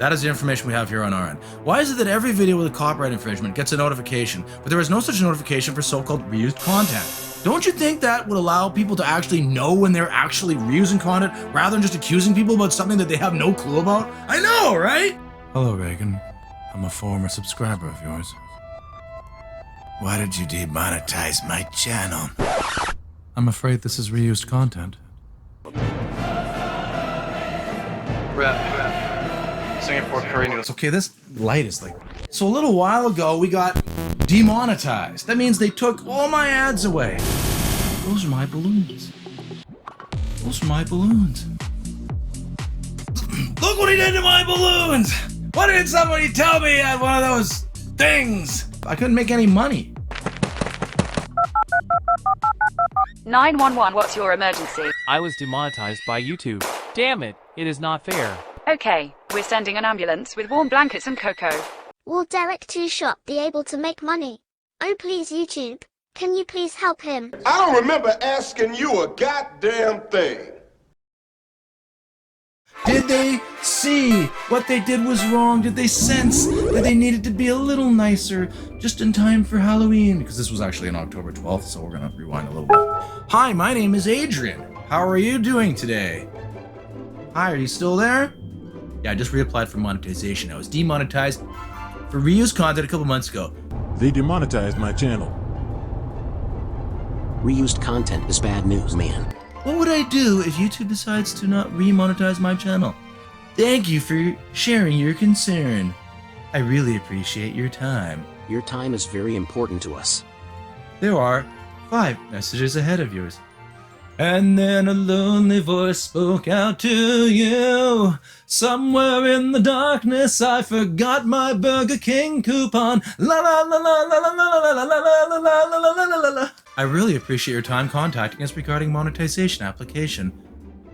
That is the information we have here on our end. Why is it that every video with a copyright infringement gets a notification, but there is no such notification for so-called reused content? Don't you think that would allow people to actually know when they're actually reusing content rather than just accusing people about something that they have no clue about? I know, right? Hello, Reagan. I'm a former subscriber of yours. Why did you demonetize my channel? I'm afraid this is reused content. Singapore curry noodles. Okay, this light is like... So a little while ago, we got demonetized. That means they took all my ads away. Those are my balloons. Those are my balloons. Look what he did to my balloons! Why didn't somebody tell me at one of those things? I couldn't make any money. 911, what's your emergency? I was demonetized by YouTube. Damn it, it is not fair. Okay, we're sending an ambulance with warm blankets and cocoa. Will Derek 2 Shop be able to make money? Oh please YouTube, can you please help him? I don't remember asking you a goddamn thing. Did they see what they did was wrong? Did they sense that they needed to be a little nicer just in time for Halloween? Because this was actually on October 12th, so we're gonna rewind a little bit. Hi, my name is Adrian. How are you doing today? Hi, are you still there? Yeah, I just reapplied for monetization. I was demonetized for reused content a couple months ago. They demonetized my channel. Reused content is bad news, man. What would I do if YouTube decides to not remonetize my channel? Thank you for sharing your concern. I really appreciate your time. Your time is very important to us. There are 5 messages ahead of yours. And then a lonely voice spoke out to you. Somewhere in the darkness, I forgot my Burger King coupon. La la la la la la la la la la la la la la la la. I really appreciate your time contacting us regarding monetization application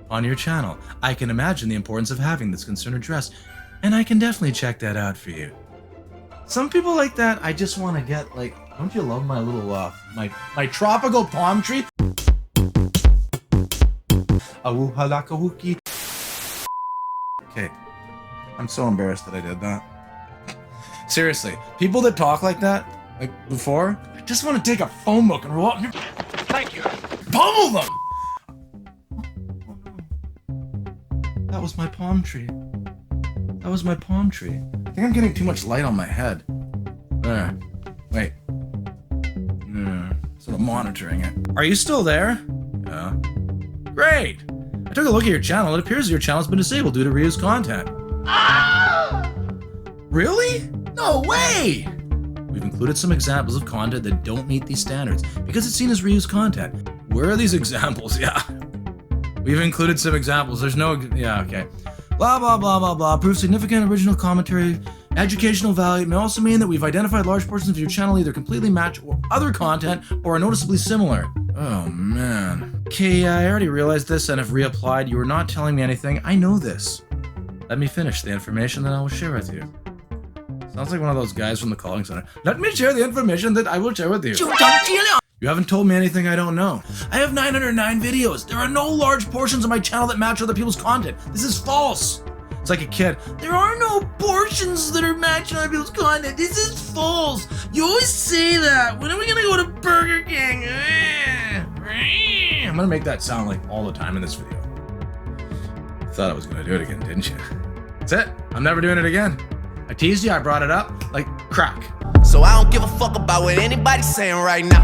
on your channel. I can imagine the importance of having this concern addressed, and I can definitely check that out for you. Some people like that, I just want to get like, don't you love my little my tropical palm tree? Okay, I'm so embarrassed that I did that. Seriously, people that talk like that, like before, I just want to take a phone book and roll up and thank you, pummel them! That was my palm tree. That was my palm tree. I think I'm getting too much light on my head. There. Wait. Sort of monitoring it. Are you still there? Yeah. Great! I took a look at your channel. It appears your channel's been disabled due to reused content. Ah! Really? No way! We've included some examples of content that don't meet these standards because it's seen as reused content. Where are these examples? Yeah. We've included some examples. There's no... Yeah, okay. Blah, blah, blah, blah, blah. Prove significant original commentary. Educational value. It may also mean that we've identified large portions of your channel either completely match or other content or are noticeably similar. Oh, man. Okay, I already realized this and have reapplied. You were not telling me anything. I know this. Let me finish the information that I will share with you. Sounds like one of those guys from the calling center. Let me share the information that I will share with you. You haven't told me anything I don't know. I have 909 videos. There are no large portions of my channel that match other people's content. This is false. It's like a kid. There are no portions that are matching other people's content. This is false. You always say that. When are we gonna go to Burger King? I'm gonna make that sound like all the time in this video. Thought I was gonna do it again, didn't you? That's it. I'm never doing it again. I teased you. I brought it up like crack. So I don't give a fuck about what anybody's saying right now.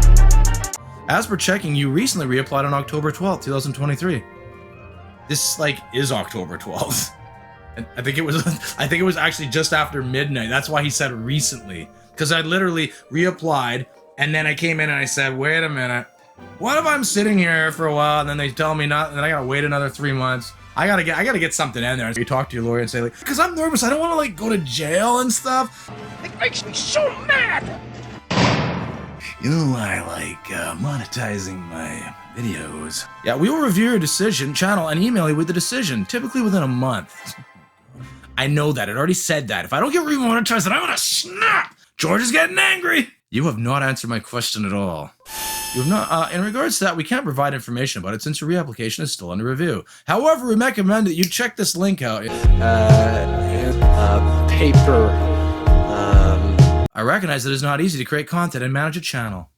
As per checking, you recently reapplied on October 12th, 2023. This like is October 12th. And I think it was actually just after midnight. That's why he said recently. Because I literally reapplied and then I came in and I said, wait a minute. What if I'm sitting here for a while and then they tell me not, and then I gotta wait another 3 months? I gotta get something in there. You talk to your lawyer and say like, because I'm nervous, I don't want to like go to jail and stuff. It makes me so mad. You know, I like monetizing my videos. Yeah, we will review your decision, channel, and email you with the decision, typically within a month. I know that. It already said that. If I don't get remonetized, then I'm gonna snap! George is getting angry! You have not answered my question at all. You have not, in regards to that, we can't provide information about it since your reapplication is still under review. However, we recommend that you check this link out. paper. I recognize that it's not easy to create content and manage a channel.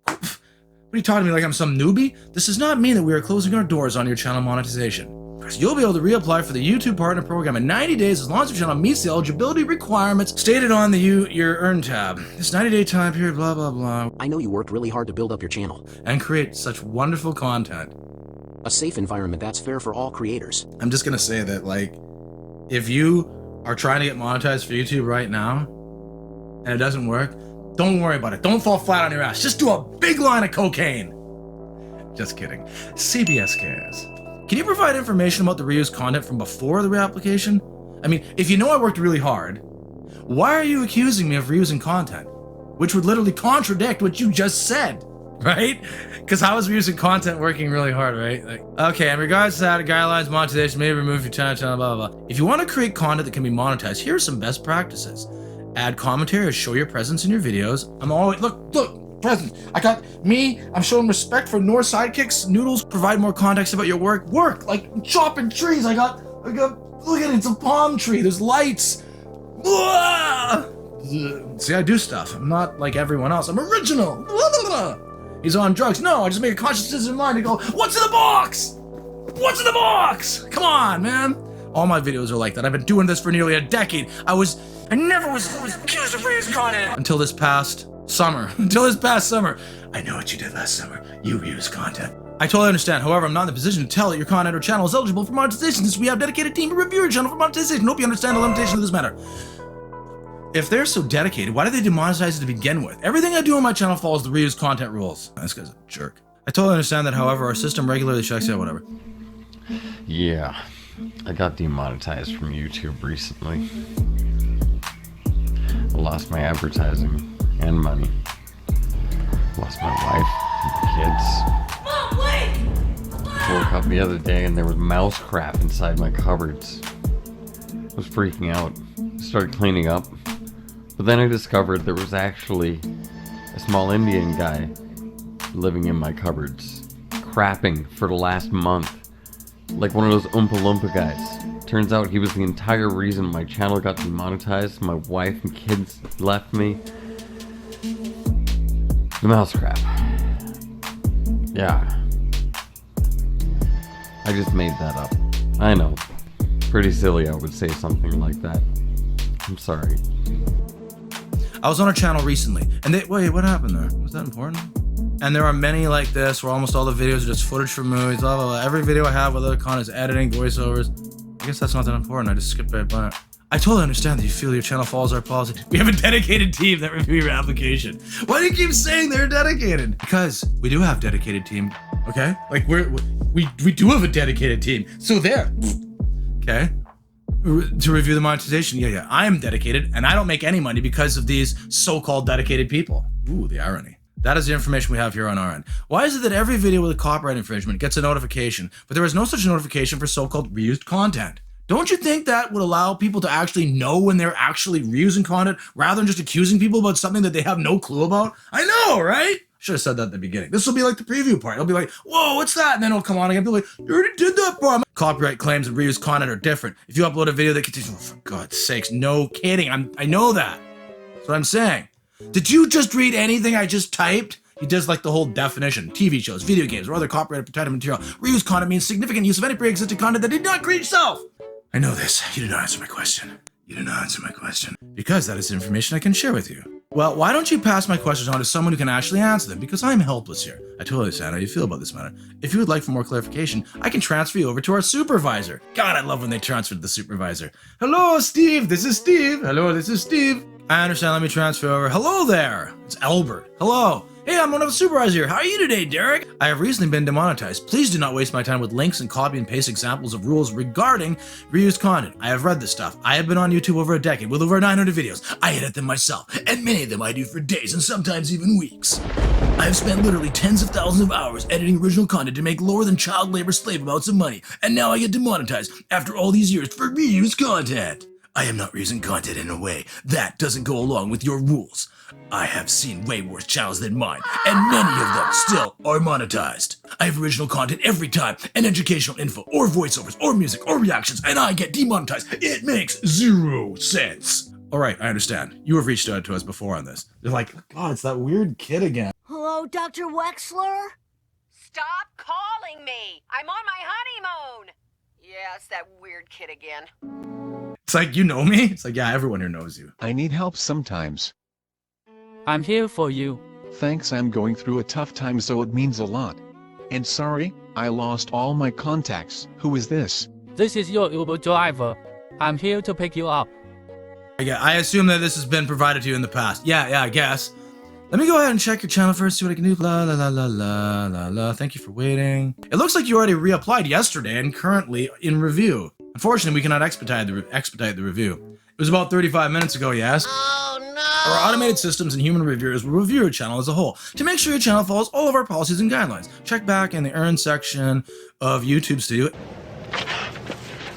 What are you talking to me like I'm some newbie? This does not mean that we are closing our doors on your channel monetization. You'll be able to reapply for the YouTube Partner Program in 90 days as long as your channel meets the eligibility requirements stated on the Your Earn tab. This 90-day time period, blah, blah, blah. I know you worked really hard to build up your channel. And create such wonderful content. A safe environment that's fair for all creators. I'm just gonna say that, like, if you are trying to get monetized for YouTube right now, and it doesn't work, don't worry about it. Don't fall flat on your ass. Just do a big line of cocaine. Just kidding. CBS cares. Can you provide information about the reused content from before the reapplication? I mean, if you know I worked really hard, why are you accusing me of reusing content? Which would literally contradict what you just said, right? Because how is reusing content working really hard, right? Like, okay, in regards to that, guidelines, monetization, maybe remove your channel, blah, blah, blah. If you want to create content that can be monetized, here are some best practices. Add commentary or show your presence in your videos. I'm always, look, present. I got me, I'm showing respect for North sidekicks, noodles, provide more context about your work, like chopping trees. I got, look at it, it's a palm tree, there's lights. See, I do stuff. I'm not like everyone else. I'm original. He's on drugs. No, I just make a conscious decision in mind and go, what's in the box? What's in the box? Come on, man. All my videos are like that. I've been doing this for nearly a decade. I never was accused of reused content until this past summer. I know what you did last summer. You reused content. I totally understand. However, I'm not in the position to tell that your content or channel is eligible for monetization since we have a dedicated team to review your channel for monetization. Hope you understand the limitations of this matter. If they're so dedicated, why did they demonetize it to begin with? Everything I do on my channel follows the reused content rules. This guy's a jerk. I totally understand that, however, our system regularly checks out whatever. Yeah, I got demonetized from YouTube recently. I lost my advertising and money. Lost my wife and kids. Mom, wait! Woke up the other day and there was mouse crap inside my cupboards. I was freaking out. Started cleaning up. But then I discovered there was actually a small Indian guy living in my cupboards, crapping for the last month. Like one of those Oompa Loompa guys. Turns out he was the entire reason my channel got demonetized. My wife and kids left me. The mouse crap. Yeah. I just made that up. I know. Pretty silly I would say something like that. I'm sorry. I was on a channel recently, and wait, what happened there? Was that important? And there are many like this, where almost all the videos are just footage from movies, blah, blah, blah. Every video I have with other content is editing, voiceovers. I guess that's not that important, I just skipped right by it. I totally understand that you feel your channel follows our policy. We have a dedicated team that review your application. Why do you keep saying they're dedicated? Because we do have a dedicated team, okay? Like, we do have a dedicated team, so there. Okay? To review the monetization, yeah, I am dedicated, and I don't make any money because of these so-called dedicated people. Ooh, the irony. That is the information we have here on our end. Why is it that every video with a copyright infringement gets a notification, but there is no such notification for so-called reused content? Don't you think that would allow people to actually know when they're actually reusing content, rather than just accusing people about something that they have no clue about? I know, right? Should have said that at the beginning. This will be like the preview part. It'll be like, whoa, what's that? And then it'll come on again. Be like, you already did that part. Copyright claims and reused content are different. If you upload a video that contains, oh, for God's sakes, no kidding. I know that. That's what I'm saying. Did you just read anything I just typed? He does like the whole definition. TV shows, video games, or other copyrighted protected material. Reused content means significant use of any pre-existing content that did not create yourself. I know this. You did not answer my question. You did not answer my question. Because that is information I can share with you. Well, why don't you pass my questions on to someone who can actually answer them? Because I'm helpless here. I totally understand how you feel about this matter. If you would like for more clarification, I can transfer you over to our supervisor. God, I love when they transfer to the supervisor. Hello, Steve. This is Steve. Hello, this is Steve. I understand. Let me transfer over. Hello there. It's Albert. Hello. Hey, I'm one of the supervisors here. How are you today, Derek? I have recently been demonetized. Please do not waste my time with links and copy and paste examples of rules regarding reused content. I have read this stuff. I have been on YouTube over a decade with over 900 videos. I edit them myself, and many of them I do for days and sometimes even weeks. I have spent literally tens of thousands of hours editing original content to make lower than child labor slave amounts of money, and now I get demonetized after all these years for reused content. I am not reusing content in a way that doesn't go along with your rules. I have seen way worse channels than mine, and many of them still are monetized. I have original content every time, and educational info, or voiceovers, or music, or reactions, and I get demonetized. It makes 0 sense. Alright, I understand. You have reached out to us before on this. They're like, God, it's that weird kid again. Hello, Dr. Wexler? Stop calling me! I'm on my honeymoon! Yeah, it's that weird kid again. It's like, you know me? It's like, yeah, everyone here knows you. I need help sometimes. I'm here for you. Thanks, I'm going through a tough time, so it means a lot. And sorry, I lost all my contacts. Who is this? This is your Uber driver. I'm here to pick you up. Yeah, I assume that this has been provided to you in the past. Yeah, I guess. Let me go ahead and check your channel first, see what I can do. La la la la la la la. Thank you for waiting. It looks like you already reapplied yesterday and currently in review. Unfortunately, we cannot expedite the review. It was about 35 minutes ago, yes? Oh no! Our automated systems and human reviewers will review your channel as a whole to make sure your channel follows all of our policies and guidelines. Check back in the Earn section of YouTube Studio.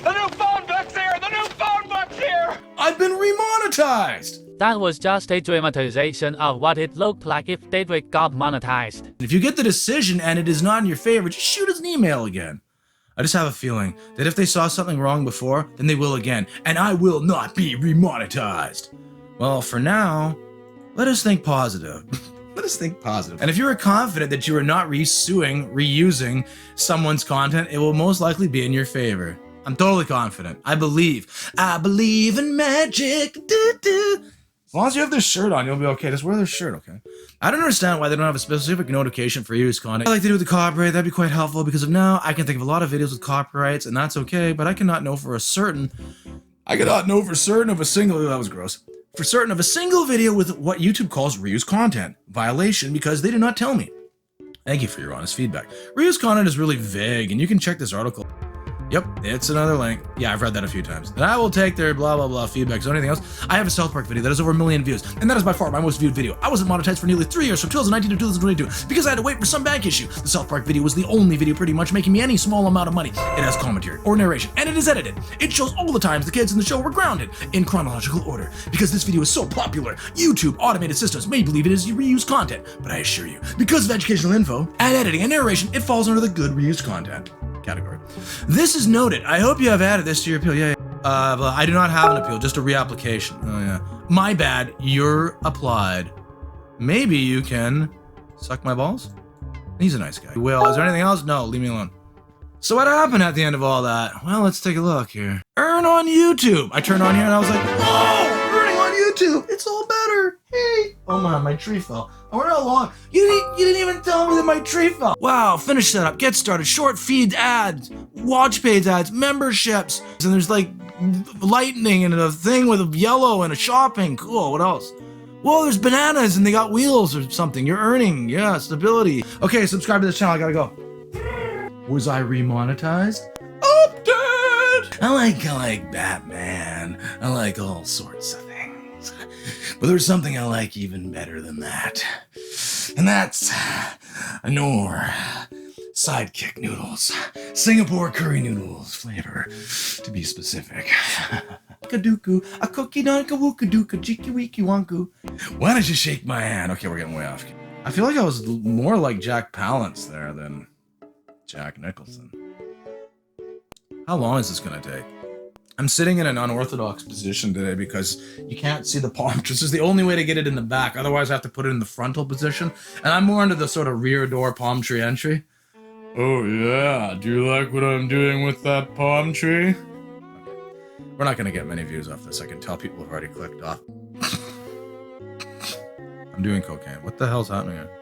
The new phone book's here! The new phone book's here! I've been remonetized! That was just a dramatization of what it looked like if Daedric got monetized. If you get the decision and it is not in your favor, just shoot us an email again. I just have a feeling that if they saw something wrong before, then they will again, and I will not be remonetized. Well, for now, let us think positive. Let us think positive. And if you are confident that you are not reusing someone's content, it will most likely be in your favor. I'm totally confident. I believe in magic. As long as you have this shirt on, you'll be okay. Just wear this shirt, okay? I don't understand why they don't have a specific notification for use content. I like to do with the copyright. That'd be quite helpful because of now I can think of a lot of videos with copyrights, and that's okay. But I cannot know for certain of a single. That was gross. For certain of a single video with what YouTube calls reuse content violation because they did not tell me. Thank you for your honest feedback. Reuse content is really vague, and you can check this article. Yep, it's another link. Yeah, I've read that a few times. And I will take their blah, blah, blah feedback. So anything else? I have a South Park video that has over 1 million views. And that is by far my most viewed video. I wasn't monetized for nearly 3 years, from 2019 to 2022, because I had to wait for some bank issue. The South Park video was the only video pretty much making me any small amount of money. It has commentary or narration, and it is edited. It shows all the times the kids in the show were grounded in chronological order. Because this video is so popular, YouTube automated systems may believe it is reused content. But I assure you, because of educational info and editing and narration, it falls under the good reused content category. This is noted. I hope you have added this to your appeal. Yeah. But I do not have an appeal, just a reapplication. Oh yeah. My bad. You're applied. Maybe you can suck my balls? He's a nice guy. Will, is there anything else? No, leave me alone. So what happened at the end of all that? Well, let's take a look here. Earn on YouTube. I turned on here and I was like, whoa, earning on YouTube. It's all better. Hey. Oh my tree fell. I wonder how long. You didn't even tell me that my tree fell. Wow, finish setup, get started, short feed ads, watch page ads, memberships. And there's like lightning and a thing with a yellow and a shopping. Cool, what else? Whoa, there's bananas and they got wheels or something. You're earning, yeah, stability. Okay, subscribe to this channel, I gotta go. Was I remonetized? Update! I like Batman. I like all sorts of things. But there's something I like even better than that. And that's Nor Sidekick noodles. Singapore curry noodles flavor, to be specific. Kaduku, a cookie donka wookaduka jiki wiki wanku. Why don't you shake my hand? Okay, we're getting way off. I feel like I was more like Jack Palance there than Jack Nicholson. How long is this gonna take? I'm sitting in an unorthodox position today because you can't see the palm tree. This is the only way to get it in the back. Otherwise, I have to put it in the frontal position. And I'm more into the sort of rear door palm tree entry. Oh yeah, do you like what I'm doing with that palm tree? Okay. We're not gonna get many views off this. I can tell people have already clicked off. I'm doing cocaine. What the hell's happening here?